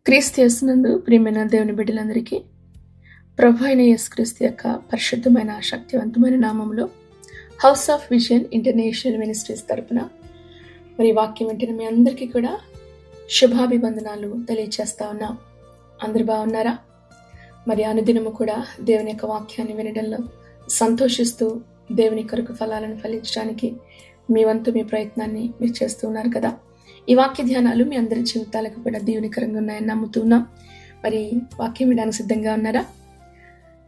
క్రీస్తు యేసునందు ప్రియమైన దేవుని బిడ్డలందరికీ ప్రభు అయిన యేసుక్రీస్తు యొక్క పరిశుద్ధమైన శక్తివంతమైన నామంలో house of vision international ministries తరపున మరి వాక్యం వింటున్న మీ అందరికీ కూడా శుభాభివందనాలు తెలియచేస్తా ఉన్నాం. అందరు బాగున్నారా? మరి అనుదినము కూడా దేవుని యొక్క వాక్యాన్ని వినడంలో సంతోషిస్తూ దేవుని కొరకు ఫలాలను ఫలించడానికి మీ వంతు మీ ప్రయత్నాన్ని మీరు చేస్తూ ఉన్నారు కదా. ఈ వాక్య ధ్యానాలు మీ అందరి జీవితాలకు కూడా దీవెనకరంగా ఉన్నాయని నమ్ముతున్నాం. మరి వాక్యం వినడానికి సిద్ధంగా ఉన్నారా?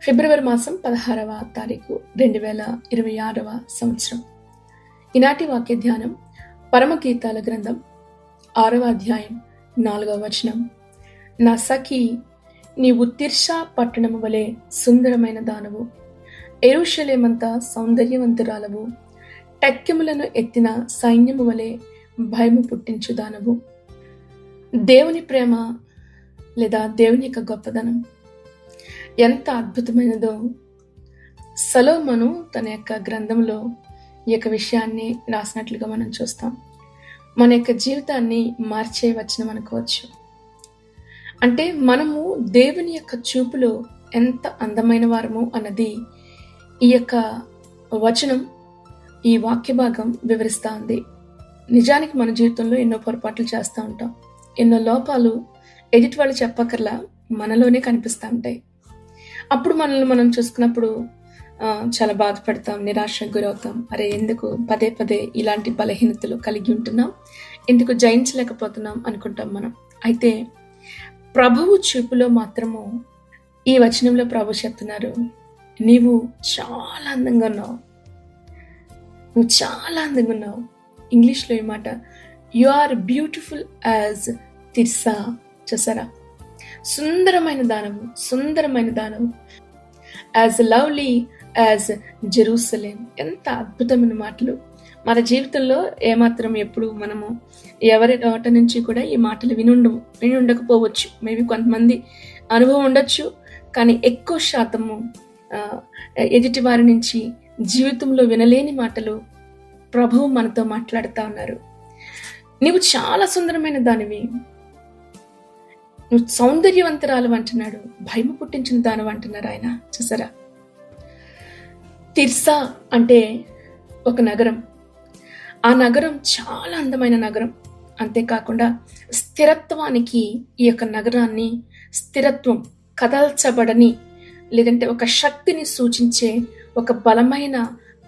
ఫిబ్రవరి మాసం 16వ తారీఖు 2026వ సంవత్సరం. ఈనాటి వాక్య ధ్యానం పరమగీతాల గ్రంథం 6వ అధ్యాయం 4వ వచనం. నా సఖి, నీవు తిర్సా పట్టణము వలె సుందరమైన దానవు, యెరూషలేమంతా సౌందర్యవంతురాలవు, టెక్కెములను ఎత్తిన సైన్యము వలె భయము పుట్టించు దానవు. దేవుని ప్రేమ లేదా దేవుని యొక్క గొప్పదనం ఎంత అద్భుతమైనదో సొలొమోను తన యొక్క గ్రంథంలో ఈ యొక్క విషయాన్ని రాసినట్లుగా మనం చూస్తాం. మన యొక్క జీవితాన్ని మార్చే వచనం అనుకోవచ్చు. అంటే మనము దేవుని యొక్క చూపులో ఎంత అందమైన వారము అన్నది ఈ యొక్క వచనం, ఈ వాక్య భాగం వివరిస్తూ ఉంది. నిజానికి మన జీవితంలో ఎన్నో పొరపాట్లు చేస్తూ ఉంటాం. ఎన్నో లోపాలు ఎదుటి వాళ్ళు చెప్పకర్లా మనలోనే కనిపిస్తూ ఉంటాయి. అప్పుడు మనల్ని మనం చూసుకున్నప్పుడు చాలా బాధపడతాం, నిరాశకు గురవుతాం. అరే, ఎందుకు పదే పదే ఇలాంటి బలహీనతలు కలిగి ఉంటున్నాం, ఎందుకు జయించలేకపోతున్నాం అనుకుంటాం మనం. అయితే ప్రభువు చూపులో మాత్రము ఈ వచనంలో ప్రభు చెప్తున్నారు, నీవు చాలా అందంగా ఉన్నావు, నువ్వు చాలా అందంగా ఉన్నావు. ఇంగ్లీష్లో ఈ మాట, you are beautiful as Tirzah. చూసారా? సుందరమైన దానము, సుందరమైన దానము. As lovely as Jerusalem. ఎంత అద్భుతమైన మాటలు. మన జీవితంలో ఏమాత్రం ఎప్పుడు మనము ఎవరి నోట నుంచి కూడా ఈ మాటలు విని ఉండకపోవచ్చు. మేబీ కొంతమంది అనుభవం ఉండొచ్చు, కానీ ఎక్కువ శాతము ఎదుటి వారి నుంచి జీవితంలో వినలేని మాటలు ప్రభువు మనతో మాట్లాడుతూ ఉన్నారు. నీవు చాలా సుందరమైన దానివి, నువ్వు సౌందర్యవంతరాలు అంటున్నాడు, భయము పుట్టించిన దానివి అంటున్నారు ఆయన. చూసారా? తిర్సా అంటే ఒక నగరం. ఆ నగరం చాలా అందమైన నగరం. అంతేకాకుండా స్థిరత్వానికి ఈ యొక్క నగరాన్ని స్థిరత్వం, కదల్చబడని లేదంటే ఒక శక్తిని సూచించే ఒక బలమైన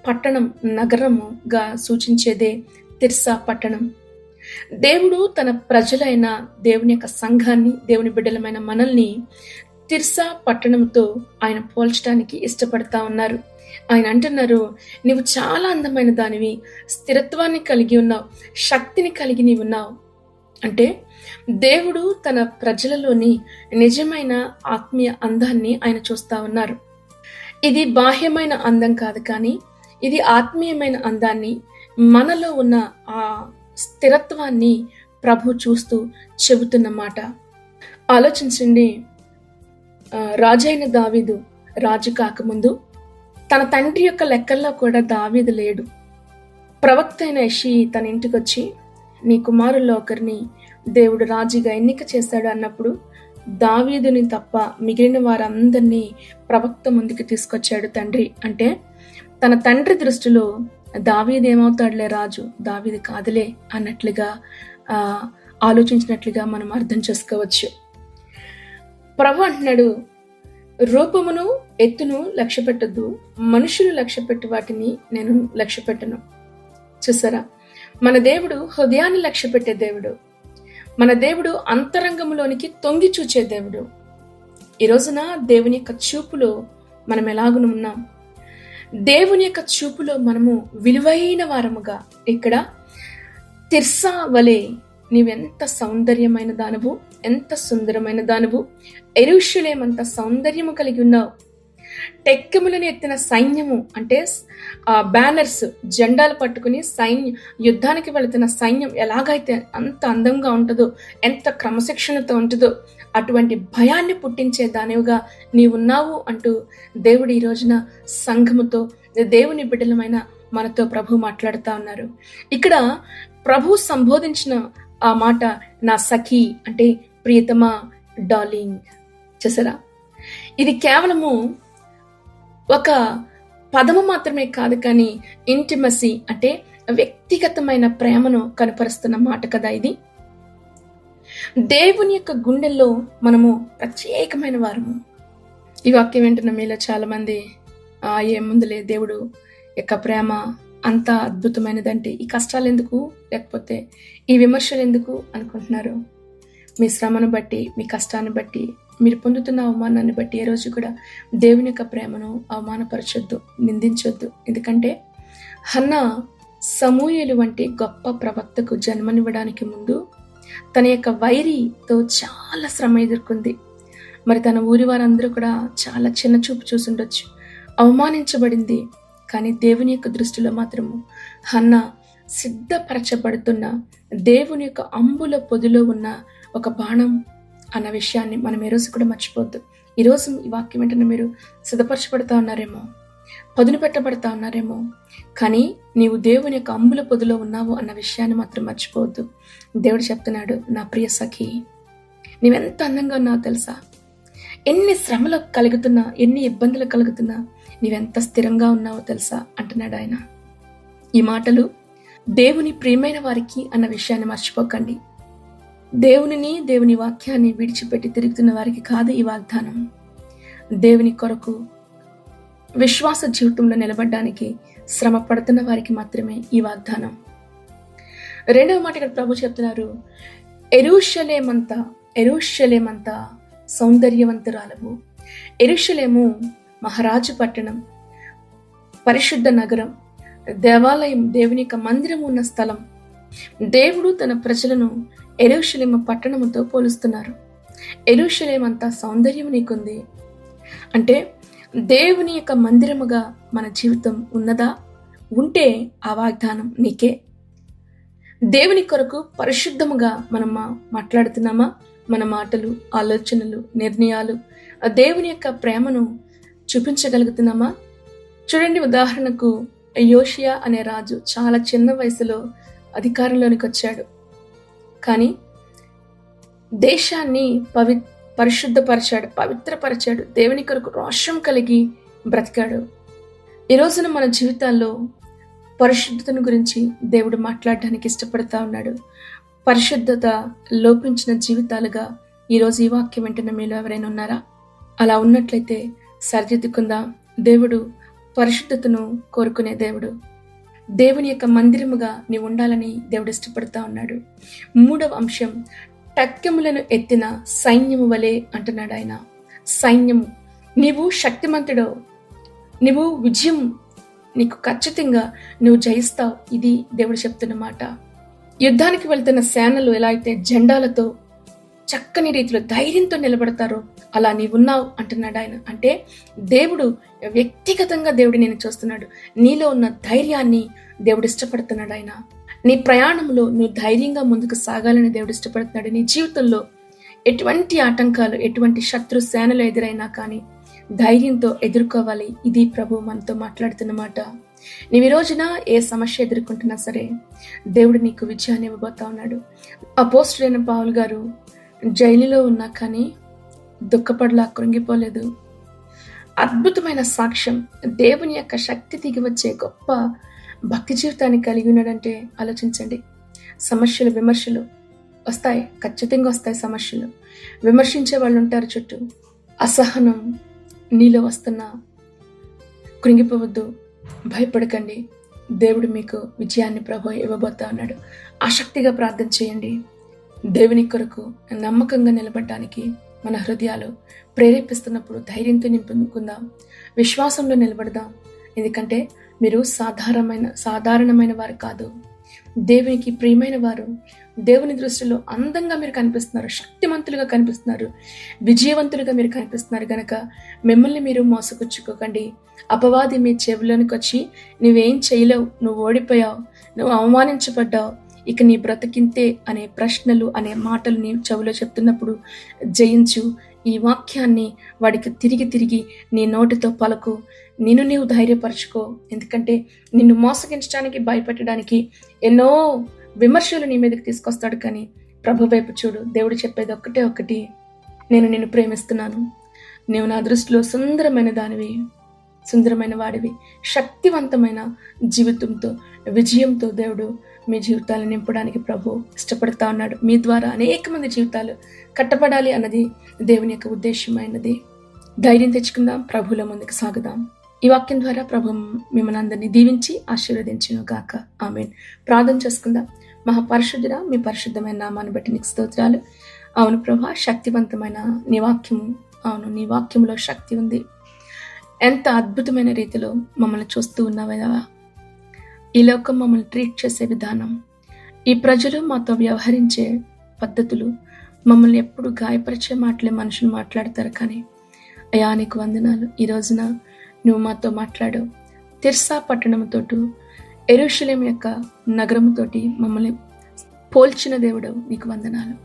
పట్టణం, నగరముగా సూచించేదే తిర్సా పట్టణం. దేవుడు తన ప్రజలైన దేవుని యొక్క సంఘాన్ని, దేవుని బిడ్డలమైన మనల్ని తిర్సా పట్టణంతో ఆయన పోల్చడానికి ఇష్టపడతా ఉన్నారు. ఆయన అంటున్నారు, నీవు చాలా అందమైన దానివి, స్థిరత్వాన్ని కలిగి ఉన్నావు, శక్తిని కలిగి నీవు ఉన్నావు. అంటే దేవుడు తన ప్రజలలోని నిజమైన ఆత్మీయ అందాన్ని ఆయన చూస్తా ఉన్నారు. ఇది బాహ్యమైన అందం కాదు, కానీ ఇది ఆత్మీయమైన అందాన్ని, మనలో ఉన్న ఆ స్థిరత్వాన్ని ప్రభు చూస్తూ చెబుతున్న మాట. ఆలోచించండి, రాజైన దావీదు రాజు కాకముందు తన తండ్రి యొక్క లెక్కల్లో కూడా దావీదు లేడు. ప్రవక్త అయిన యెషయి తన ఇంటికి వచ్చి, నీ కుమారుల్లో ఒకరిని దేవుడు రాజుగా ఎన్నిక చేశాడు అన్నప్పుడు దావీదుని తప్ప మిగిలిన వారందరినీ ప్రవక్త ముందుకు తీసుకొచ్చాడు తండ్రి. అంటే తన తండ్రి దృష్టిలో దావీదు ఏమవుతాడులే రాజు, దావీదు కాదులే అన్నట్లుగా ఆలోచించినట్లుగా మనం అర్థం చేసుకోవచ్చు. ప్రభు అంటున్నాడు, రూపమును ఎత్తును లక్ష్య పెట్టద్దు, మనుషులు లక్ష్య పెట్టి వాటిని నేను లక్ష్య పెట్టను. చూసారా? మన దేవుడు హృదయాన్ని లక్ష్య పెట్టే దేవుడు. మన దేవుడు అంతరంగంలోనికి తొంగి చూచే దేవుడు. ఈ రోజున దేవుని యొక్క చూపులో మనం ఎలాగును ఉన్నాం. దేవుని యొక్క చూపులో మనము విలువైన వారముగా, ఇక్కడ తిర్సా వలె నీవెంత సౌందర్యమైన దానవు, ఎంత సుందరమైన దానవు, యెరూషలేమంత సౌందర్యము కలిగి ఉన్నావు. టెక్కెములను ఎత్తిన సైన్యము అంటే బ్యానర్స్, జెండాలు పట్టుకుని యుద్ధానికి వెళుతున్న సైన్యం ఎలాగైతే అంత అందంగా ఉంటుందో, ఎంత క్రమశిక్షణతో ఉంటుందో, అటువంటి భయాన్ని పుట్టించే దానివిగా నీవున్నావు అంటూ దేవుడు ఈ రోజున సంఘముతో, దేవుని బిడ్డలమైన మనతో ప్రభు మాట్లాడుతూ ఉన్నారు. ఇక్కడ ప్రభు సంబోధించిన ఆ మాట నా సఖి అంటే ప్రియతమా, డార్లింగ్. చూసారా, ఇది కేవలము ఒక పదము మాత్రమే కాదు, కానీ ఇంటిమసీ అంటే వ్యక్తిగతమైన ప్రేమను కనపరుస్తున్న మాట కదా ఇది. దేవుని యొక్క గుండెల్లో మనము ప్రత్యేకమైన వారము. ఈ వాక్యం వింటున్న మీలో చాలా మంది ఏముందులే, దేవుడు యొక్క ప్రేమ అంత అద్భుతమైనదంటే ఈ కష్టాలు ఎందుకు, లేకపోతే ఈ విమర్శలు ఎందుకు అనుకుంటున్నారు. మీ శ్రమను బట్టి, మీ కష్టాన్ని బట్టి, మీరు పొందుతున్న అవమానాన్ని బట్టి ఏ రోజు కూడా దేవుని యొక్క ప్రేమను అవమానపరచొద్దు, నిందించొద్దు. ఎందుకంటే హన్నా సమూయేలు వంటి గొప్ప ప్రవక్తకు జన్మనివ్వడానికి ముందు తన యొక్క వైరితో చాలా శ్రమ ఎదుర్కొంది. మరి తన ఊరి వారందరూ కూడా చాలా చిన్న చూపు చూసుండొచ్చు, అవమానించబడింది. కానీ దేవుని యొక్క దృష్టిలో మాత్రము హన్నా సిద్ధపరచబడుతున్న దేవుని యొక్క అంబుల పొదిలో ఉన్న ఒక బాణం అన్న విషయాన్ని మనం ఈ రోజు కూడా మర్చిపోవద్దు. ఈరోజు ఈ వాక్యం వెంటనే మీరు సిద్ధపరచబడతా ఉన్నారేమో, పదును పెట్టబడతా ఉన్నారేమో, కానీ నీవు దేవుని యొక్క అంబుల పొదిలో ఉన్నావు అన్న విషయాన్ని మాత్రం మర్చిపోవద్దు. దేవుడు చెప్తున్నాడు, నా ప్రియ సఖి, నీవెంత అందంగా ఉన్నావు తెలుసా, ఎన్ని శ్రమలు కలుగుతున్నా, ఎన్ని ఇబ్బందులు కలుగుతున్నా నీవెంత స్థిరంగా ఉన్నావో తెలుసా అంటున్నాడు ఆయన. ఈ మాటలు దేవుని ప్రియమైన వారికి అన్న విషయాన్ని మర్చిపోకండి. దేవునిని, దేవుని వాక్యాన్ని విడిచిపెట్టి తిరుగుతున్న వారికి కాదు ఈ వాగ్దానం. దేవుని కొరకు విశ్వాస జీవితంలో నిలబడడానికి శ్రమ పడుతున్న వారికి మాత్రమే ఈ వాగ్దానం. రెండవ మాట ఇక్కడ ప్రభు చెప్తున్నారు, ఎరుషలేమంతా సౌందర్యవంతురాలవు. ఎరుషలేము మహారాజు పట్టణం, పరిశుద్ధ నగరం, దేవాలయం, దేవుని యొక్క మందిరం ఉన్న స్థలం. దేవుడు తన ప్రజలను యెరూషలేము పట్టణముతో పోలుస్తున్నారు. యెరూషలేము అంతా సౌందర్యం నీకుంది అంటే దేవుని యొక్క మందిరముగా మన జీవితం ఉన్నదా? ఉంటే ఆ వాగ్దానం నీకే. దేవుని కొరకు పరిశుద్ధముగా మనం మాట్లాడుతున్నామా? మన మాటలు, ఆలోచనలు, నిర్ణయాలు దేవుని యొక్క ప్రేమను చూపించగలుగుతున్నామా? చూడండి, ఉదాహరణకు యోషియా అనే రాజు చాలా చిన్న వయసులో అధికారంలోనికి వచ్చాడు. కానీ దేశాన్ని పరిశుద్ధపరిచాడు, పవిత్రపరిచాడు, దేవుని కొరకు రోషం కలిగి బ్రతికాడు. ఈ రోజున మన జీవితాల్లో పరిశుద్ధతను గురించి దేవుడు మాట్లాడడానికి ఇష్టపడతా ఉన్నాడు. పరిశుద్ధత లోపించిన జీవితాలుగా ఈరోజు ఈ వాక్యం వింటున్న మీలో ఎవరైనా ఉన్నారా? అలా ఉన్నట్లయితే సరిదిద్దుకుందాం. దేవుడు పరిశుద్ధతను కోరుకునే దేవుడు. దేవుని యొక్క మందిరముగా నీవు ఉండాలని దేవుడు ఇష్టపడతా ఉన్నాడు. మూడవ అంశం, టక్కెములను ఎత్తిన సైన్యము వలె అంటున్నాడు ఆయన. సైన్యము, నీవు శక్తిమంతుడో, నీవు విజయం, నీకు ఖచ్చితంగా నువ్వు జయిస్తావు. ఇది దేవుడు చెప్తున్న మాట. యుద్ధానికి వెళ్తున్న సేనలు ఎలా అయితే జెండాలతో చక్కని రీతిలో ధైర్యంతో నిలబడతారో అలా నీవున్నావు అంటున్నాడు ఆయన. అంటే దేవుడు వ్యక్తిగతంగా దేవుడు నేను చూస్తున్నాడు. నీలో ఉన్న ధైర్యాన్ని దేవుడు ఇష్టపడుతున్నాడు ఆయన. నీ ప్రయాణంలో నువ్వు ధైర్యంగా ముందుకు సాగాలని దేవుడు ఇష్టపడుతున్నాడు. నీ జీవితంలో ఎటువంటి ఆటంకాలు, ఎటువంటి శత్రు సేనలు ఎదురైనా కానీ ధైర్యంతో ఎదుర్కోవాలి. ఇది ప్రభు మనతో మాట్లాడుతున్న మాట. నీవు ఈ రోజున ఏ సమస్య ఎదుర్కొంటున్నా సరే దేవుడు నీకు విజయాన్ని ఇవ్వబోతా ఉన్నాడు. అపోస్తలుడైన పౌలు గారు జైలులో ఉన్నా కానీ దుఃఖపడలా, కృంగిపోలేదు. అద్భుతమైన సాక్ష్యం, దేవుని యొక్క శక్తి దిగి వచ్చే గొప్ప భక్తి జీవితాన్ని కలిగి ఉన్నాడంటే ఆలోచించండి. సమస్యలు, విమర్శలు వస్తాయి, ఖచ్చితంగా వస్తాయి. సమస్యలు, విమర్శించే వాళ్ళు ఉంటారు చుట్టూ. అసహనం నీలో వస్తున్నా కృంగిపోవద్దు, భయపడకండి. దేవుడు మీకు విజయాన్ని ప్రభు ఇవ్వబోతా ఉన్నాడు. ఆసక్తిగా ప్రార్థన చేయండి. దేవుని కొరకు నమ్మకంగా నిలబడడానికి మన హృదయాలు ప్రేరేపిస్తున్నప్పుడు ధైర్యంతో నింపుకుందాం, విశ్వాసంలో నిలబడదాం. ఎందుకంటే మీరు సాధారణమైన వారు కాదు, దేవునికి ప్రియమైన వారు. దేవుని దృష్టిలో అందంగా మీరు కనిపిస్తున్నారు, శక్తిమంతులుగా కనిపిస్తున్నారు, విజయవంతులుగా మీరు కనిపిస్తున్నారు. గనక మిమ్మల్ని మీరు మోసపుచ్చుకోకండి. అపవాది మీ చెవిలోనికి వచ్చి నువ్వేం చేయలేవు, నువ్వు ఓడిపోయావు, నువ్వు అవమానించబడ్డావు, ఇక నీ బ్రతికింతే అనే ప్రశ్నలు, అనే మాటలు నీ చెవిలో చెప్తున్నప్పుడు జయించు. ఈ వాక్యాన్ని వాడికి తిరిగి తిరిగి నీ నోటితో పలుకు. నిన్ను నీవు ధైర్యపరచుకో. ఎందుకంటే నిన్ను మోసగించడానికి, భయపెట్టడానికి ఎన్నో విమర్శలు నీ మీదకి తీసుకొస్తాడు. కానీ ప్రభు వైపు చూడు. దేవుడు చెప్పేది ఒకటే ఒకటి, నేను నిన్ను ప్రేమిస్తున్నాను. నీవు నా దృష్టిలో సుందరమైన దానివి, సుందరమైన వాడివి. శక్తివంతమైన జీవితంతో, విజయంతో దేవుడు మీ జీవితాలను నింపడానికి ప్రభు ఇష్టపడతా ఉన్నాడు. మీ ద్వారా అనేక మంది జీవితాలు కట్టబడాలి అన్నది దేవుని యొక్క ఉద్దేశమైనది. ధైర్యం తెచ్చుకుందాం, ప్రభువుల ముందుకు సాగుదాం. ఈ వాక్యం ద్వారా ప్రభు మిమ్మల్ని అందరినీ దీవించి ఆశీర్వదించును గాక. ఆమేన్. ప్రార్థన చేసుకుందాం. మహాపరిశుద్ధుడా, మీ పరిశుద్ధమైన నామాన్ని బట్టి నీకు స్తోత్రాలు. అవును ప్రభా, శక్తివంతమైన నీ వాక్యము, అవును నీ వాక్యంలో శక్తి ఉంది. ఎంత అద్భుతమైన రీతిలో మమ్మల్ని చూస్తూ ఉన్నావా. ఈ లోకం మమ్మల్ని ట్రీట్ చేసే విధానం, ఈ ప్రజలు మాతో వ్యవహరించే పద్ధతులు, మమ్మల్ని ఎప్పుడు గాయపరిచే మాటలే మనుషులు మాట్లాడతారు. కానీ అయ్యా నీకు వందనాలు. ఈ రోజున నువ్వు మాతో మాట్లాడు. తిర్సా పట్టణంతోటి, యెరూషలేము యొక్క నగరంతోటి మమ్మల్ని పోల్చిన దేవుడు నీకు వందనాలు.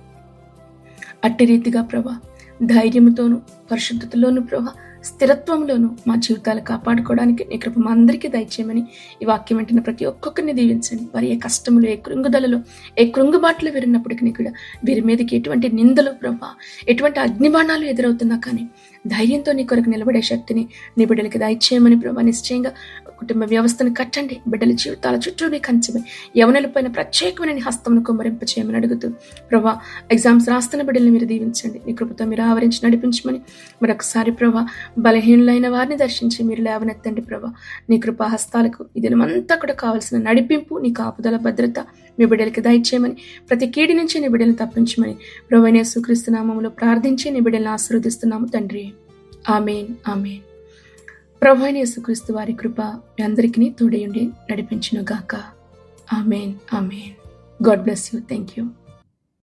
అట్టి రీతిగా ప్రభా, ధైర్యంతోనూ పరిశుద్ధతలోను ప్రభా, స్థిరత్వంలోనూ మా జీవితాలు కాపాడుకోవడానికి నీ కృప మా అందరికీ దయచేయమని ఈ వాక్యం వెంటనే ప్రతి ఒక్కొక్కరిని దీవించండి. వారి ఏ కష్టములు, ఏ కృంగుదలలో, ఏ కృంగుబాట్లు వీరున్నప్పటికీ కూడా వీరి మీదకి ఎటువంటి నిందలు ప్రభా, ఎటువంటి అగ్నిబాణాలు ఎదురవుతున్నా కానీ ధైర్యంతో నీ కొరకు నిలబడే శక్తిని నీ బిడ్డలకి దయచేయమని ప్రభా, నిశ్చయంగా కుటుంబ వ్యవస్థను కట్టండి. బిడ్డల జీవితాల చుట్టూ నీ కంచెమై యవనులపైన ప్రత్యేకమైన నీ హస్తమును కుమ్మరింప చేయమని అడుగుతూ ప్రభా, ఎగ్జామ్స్ రాస్తున్న బిడ్డల్ని మీరు దీవించండి. నీ కృపతో మీరు ఆవరించి నడిపించమని మరొకసారి ప్రభా, బలహీనులైన వారిని దర్శించి మీరు లేవనెత్తండి ప్రభా. నీ కృపా హస్తాలకు ఈ దినమంతా కూడా కావలసిన నడిపింపు, నీ కాపుదల భద్రత మీ బిడ్డలకి దయచేయమని, ప్రతి కీడి నుంచి నీ బిడ్డలను తప్పించమని ప్రభువైన యేసుక్రీస్తు నామములో ప్రార్థించి నీ బిడ్డలను ఆశీర్వదిస్తున్నాము తండ్రి. ఆమేన్, ఆమేన్. ప్రభువైన యేసుక్రీస్తు వారి కృప మీ అందరికీ తోడయుండి నడిపించును గాక. ఆమేన్, ఆమేన్. God bless you. Thank you.